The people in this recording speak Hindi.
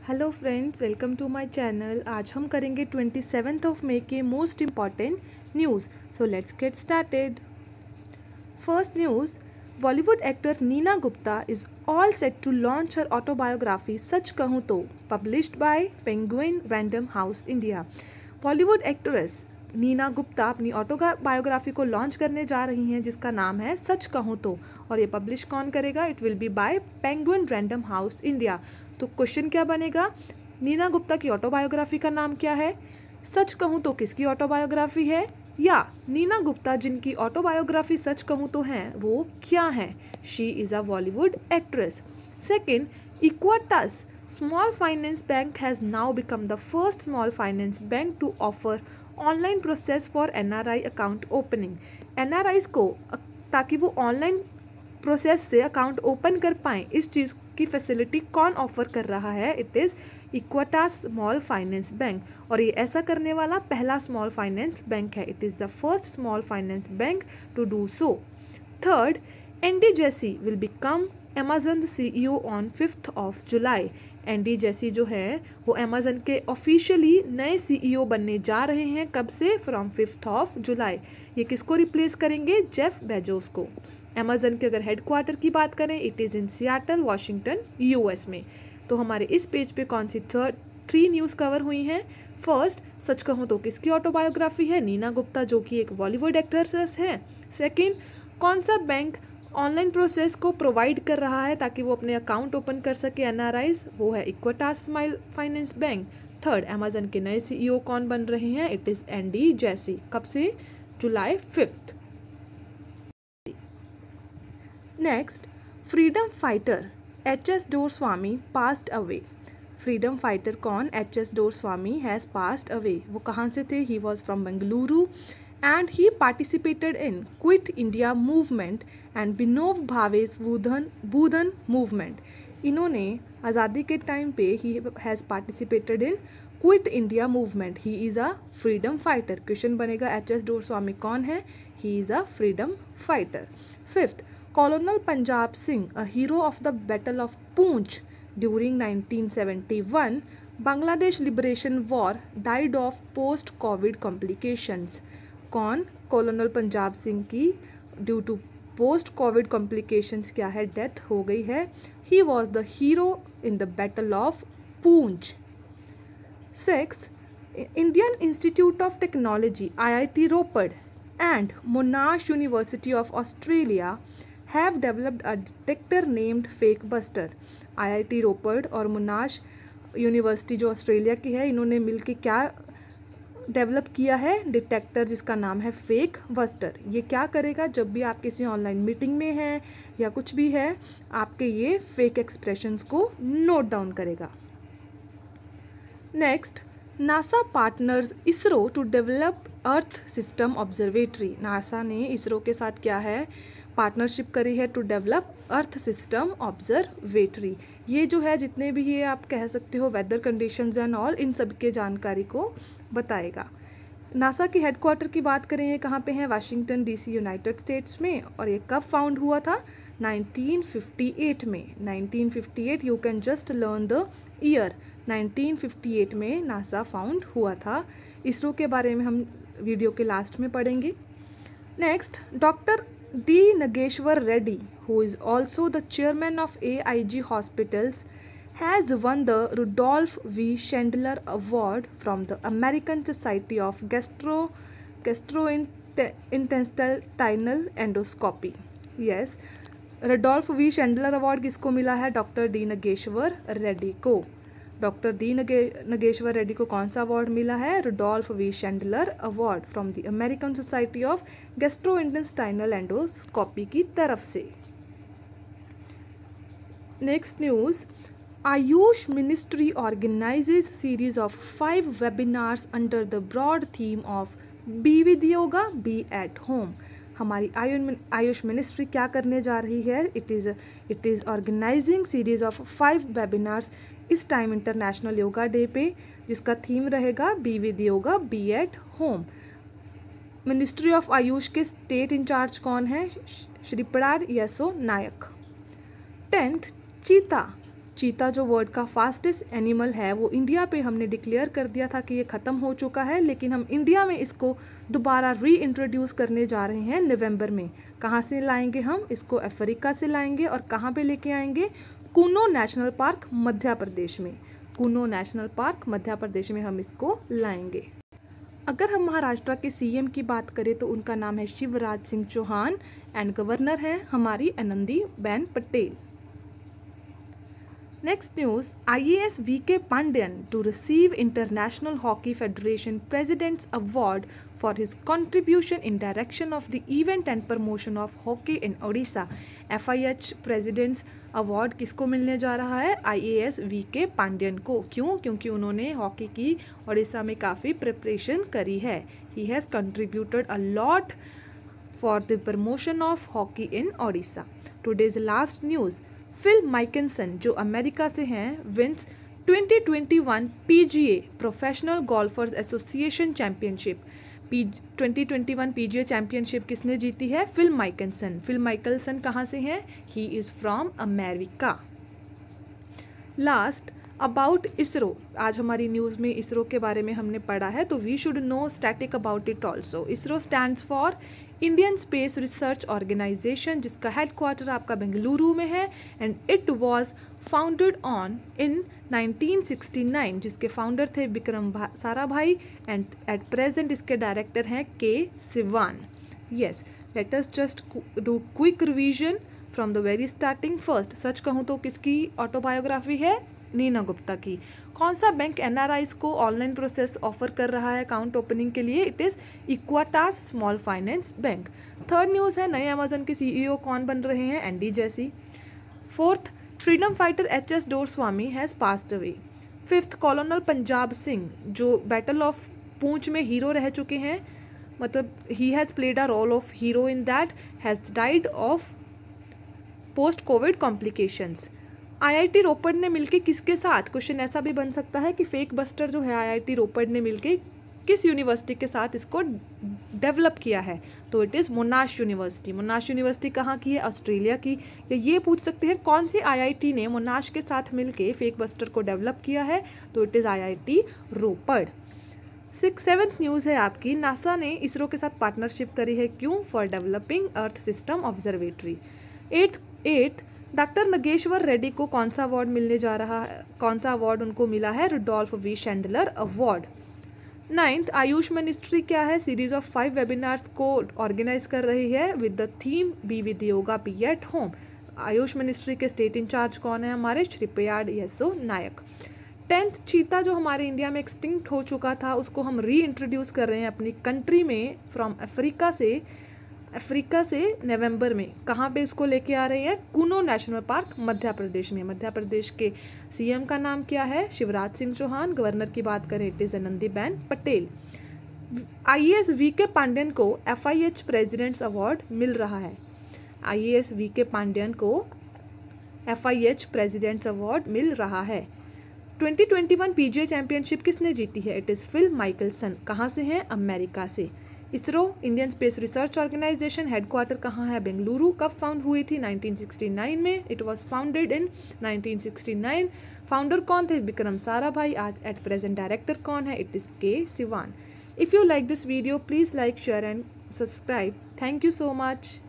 Hello friends, welcome to my channel. आज हम करेंगे 27 ऑफ मई के most important news. So let's get started. First news, Bollywood actor Neena Gupta is all set to launch her autobiography Sach Kahoon Toh, published by Penguin Random House India. Bollywood actress Neena Gupta अपनी ऑटोबायोग्राफी को लॉन्च करने जा रही हैं जिसका नाम है सच कहूँ तो, और ये पब्लिश कौन करेगा? It will be by Penguin Random House India. तो क्वेश्चन क्या बनेगा? नीना गुप्ता की ऑटोबायोग्राफी का नाम क्या है? सच कहूँ तो किसकी ऑटोबायोग्राफी है? या नीना गुप्ता जिनकी ऑटोबायोग्राफी सच कहूँ तो है वो क्या है? She is a Bollywood actress. Second, Equitas small finance bank has now become the first small finance bank to offer online process for NRI account opening. NRIs को ताकि वो ऑनलाइन प्रोसेस से अकाउंट ओपन कर पाएँ, इस चीज़ की फैसिलिटी कौन ऑफर कर रहा है? It is Equitas small finance bank, और ये ऐसा करने वाला पहला स्मॉल फाइनेंस बैंक है। It is the first small finance bank to do so. Third, Andy Jassy will become Amazon CEO on 5th of July। Andy Jassy जो है वो अमेजन के ऑफिशियली नए CEO बनने जा रहे हैं। कब से? From 5th of July। ये किसको रिप्लेस करेंगे? जेफ बेजोस को। अमेजन के अगर हेडक्वार्टर की बात करें, it is in Seattle, Washington, US में। तो हमारे इस पेज पे कौन सी थ्री न्यूज़ कवर हुई हैं? फर्स्ट, सच कहूँ तो किसकी ऑटोबायोग्राफी है? नीना गुप्ता जो कि एक बॉलीवुड एक्ट्रेस है। सेकेंड, कौन सा बैंक ऑनलाइन प्रोसेस को प्रोवाइड कर रहा है ताकि वो अपने अकाउंट ओपन कर सके NRIs? वो है Equitas small finance bank. Third, Amazon के नए CEO कौन बन रहे हैं? It is Andy Jassy. कब से? July 5th। Next, freedom fighter HS Doreswamy passed away. Freedom fighter कौन? HS Doreswamy has passed away. वो कहाँ से थे? He was from Bengaluru and he participated in quit India movement and बिनोव भावेश बूधन मूवमेंट। इन्होंने आज़ादी के टाइम पे he has participated in quit India movement. He is a freedom fighter. Question बनेगा HS डोरस्वामी कौन है? He is a freedom fighter. Fifth, Colonel Punjab Singh, a hero of the Battle of Poonch during 1971 Bangladesh Liberation War, died of post-COVID complications। कौन? Colonel पंजाब सिंह की ड्यू टू post-COVID complications क्या है? डेथ हो गई है। He was the hero in the Battle of Poonch। Six, Indian Institute of Technology IIT Ropar and Monash University of Australia have developed a detector named Fake Buster। IIT रोपड़ और मोनाश यूनिवर्सिटी जो ऑस्ट्रेलिया की है, इन्होंने मिलकर क्या डेवलप किया है? डिटेक्टर जिसका नाम है फेक बस्टर। ये क्या करेगा? जब भी आप किसी ऑनलाइन मीटिंग में हैं या कुछ भी है, आपके ये फेक एक्सप्रेशंस को नोट डाउन करेगा। Next, NASA partners ISRO to develop Earth System Observatory. NASA ने इसरो के साथ क्या है? पार्टनरशिप करी है to develop Earth System Observatory. ये जो है जितने भी ये आप कह सकते हो वेदर कंडीशंस एंड ऑल, इन सब के जानकारी को बताएगा। नासा की हेडक्वार्टर की बात करें, ये कहाँ पे है? वाशिंगटन DC, यूनाइटेड स्टेट्स में। और ये कब फाउंड हुआ था? 1958 में। 1958, you can just learn the year. 1958 में नासा फाउंड हुआ था। इसरो के बारे में हम वीडियो के लास्ट में पढ़ेंगे। Next, doctor D. Nageshwar Reddy, who is also the chairman of AIG Hospitals, has won the Rudolph V. Chandler Award from the American Society of Gastrointestinal Endoscopy। Yes, Rudolph V. Chandler Award किसको मिला है? Doctor D. नगेश्वर रेड्डी को। Doctor D. नगेश्वर रेड्डी को कौन सा अवार्ड मिला है? Rudolf V. Schindler award from the American Society of Gastrointestinal Endoscopy की तरफ से। Next news, AYUSH ministry organises series of 5 webinars under the broad theme of be with yoga be at home. हमारी आयुष मिनिस्ट्री क्या करने जा रही है? It is organising series of 5 webinars इस टाइम इंटरनेशनल योगा डे पे, जिसका थीम रहेगा be with yoga be at home. Ministry of Ayush के स्टेट इंचार्ज कौन है? श्रीपद येसो नायक। 10th, चीता चीता जो वर्ल्ड का फास्टेस्ट एनिमल है वो इंडिया पे हमने डिक्लेयर कर दिया था कि ये ख़त्म हो चुका है, लेकिन हम इंडिया में इसको दोबारा री इंट्रोड्यूस करने जा रहे हैं नवंबर में। कहाँ से लाएंगे हम इसको? अफ्रीका से लाएंगे। और कहाँ पे लेके आएंगे? कूनो नेशनल पार्क मध्य प्रदेश में। कूनो नेशनल पार्क मध्य प्रदेश में हम इसको लाएंगे। अगर हम महाराष्ट्र के सीएम की बात करें तो उनका नाम है शिवराज सिंह चौहान एंड गवर्नर है हमारी Anandiben Patel. Next news, IAS VK Pandian to receive International Hockey Federation President's Award for his contribution in direction of the event and promotion of hockey in Odisha. FIH President's Award किसको मिलने जा रहा है? IAS VK Pandian को। क्यों? क्योंकि उन्होंने हॉकी की ओडिशा में काफ़ी प्रिपरेशन करी है। He has contributed a lot for the promotion of hockey in Odisha. Today's last news, Phil Mickelson जो अमेरिका से हैं wins 2021 PGA professional golfers association championship. 2021 PGA championship किसने जीती है? फिल माइकिनसन। फिल माइकलसन कहाँ से हैं? He is from America. Last about ISRO, आज हमारी न्यूज़ में इसरो के बारे में हमने पढ़ा है, तो we should know static about it also. ISRO stands for Indian space research organisation, जिसका हेडक्वार्टर आपका बेंगलुरु में है and it was founded on in 1969, जिसके फाउंडर थे Vikram Sarabhai and at present इसके डायरेक्टर हैं के सिवान। Yes, let us just do quick revision from the very starting. First, Sach Kahoon Toh किसकी ऑटोबायोग्राफी है? नीना गुप्ता की। कौन सा बैंक एनआरआईज को ऑनलाइन प्रोसेस ऑफर कर रहा है अकाउंट ओपनिंग के लिए? It is Equitas small finance bank. Third news है, नए अमेजन के सीईओ कौन बन रहे हैं? Andy Jassy. Fourth, freedom fighter HS Doreswamy has passed away. Fifth, colonel Punjab Singh जो बैटल ऑफ पूंछ में हीरो रह चुके हैं, मतलब ही has played a role of hero in that, has died of post covid complications. IIT Ropar ने मिलके किसके साथ? क्वेश्चन ऐसा भी बन सकता है कि फेक बस्टर जो है IIT रोपड़ ने मिलके किस यूनिवर्सिटी के साथ इसको डेवलप किया है? तो इट इज़ मोनाश यूनिवर्सिटी। मोनाश यूनिवर्सिटी कहाँ की है? ऑस्ट्रेलिया की। या ये पूछ सकते हैं कौन सी IIT ने मोनाश के साथ मिलके फेक बस्टर को डेवलप किया है? तो it is IIT Ropar. Seventh news है आपकी, नासा ने इसरो के साथ पार्टनरशिप करी है। क्यों? For developing earth System observatory. Eighth, doctor Nageshwar Reddy को कौन सा अवार्ड मिलने जा रहा है? कौन सा अवार्ड उनको मिला है? Rudolf V Schindler award. Ninth, AYUSH ministry क्या है? सीरीज ऑफ 5 वेबिनार्स को ऑर्गेनाइज कर रही है with the theme be with yoga be at home. AYUSH ministry के स्टेट इंचार्ज कौन है? हमारे श्रीपयाड येसो नायक। 10th, चीता जो हमारे इंडिया में एक्सटिंक्ट हो चुका था उसको हम री इंट्रोड्यूस कर रहे हैं अपनी कंट्री में फ्रॉम अफ्रीका से नवंबर में। कहाँ पे इसको लेके आ रहे हैं? कूनो नेशनल पार्क मध्य प्रदेश में। मध्य प्रदेश के सीएम का नाम क्या है? शिवराज सिंह चौहान। गवर्नर की बात करें it is Anandiben Patel. IAS VK Pandian को FIH प्रेसिडेंट्स अवार्ड मिल रहा है। IAS VK पांडियन को FIH प्रेसिडेंट्स अवार्ड मिल रहा है। 2021 PGA चैंपियनशिप किसने जीती है? It is Phil Mickelson. कहाँ से हैं? अमेरिका से। ISRO Indian space research Organisation headquarter कहाँ है? बेंगलुरु। कब फाउंड हुई थी? 1969 में। It was founded in 1969। Founder कौन थे? विक्रम साराभाई। आज एट प्रेजेंट डायरेक्टर कौन है? इट इज़ के Siwan. If you like this video please like share and subscribe. Thank you so much.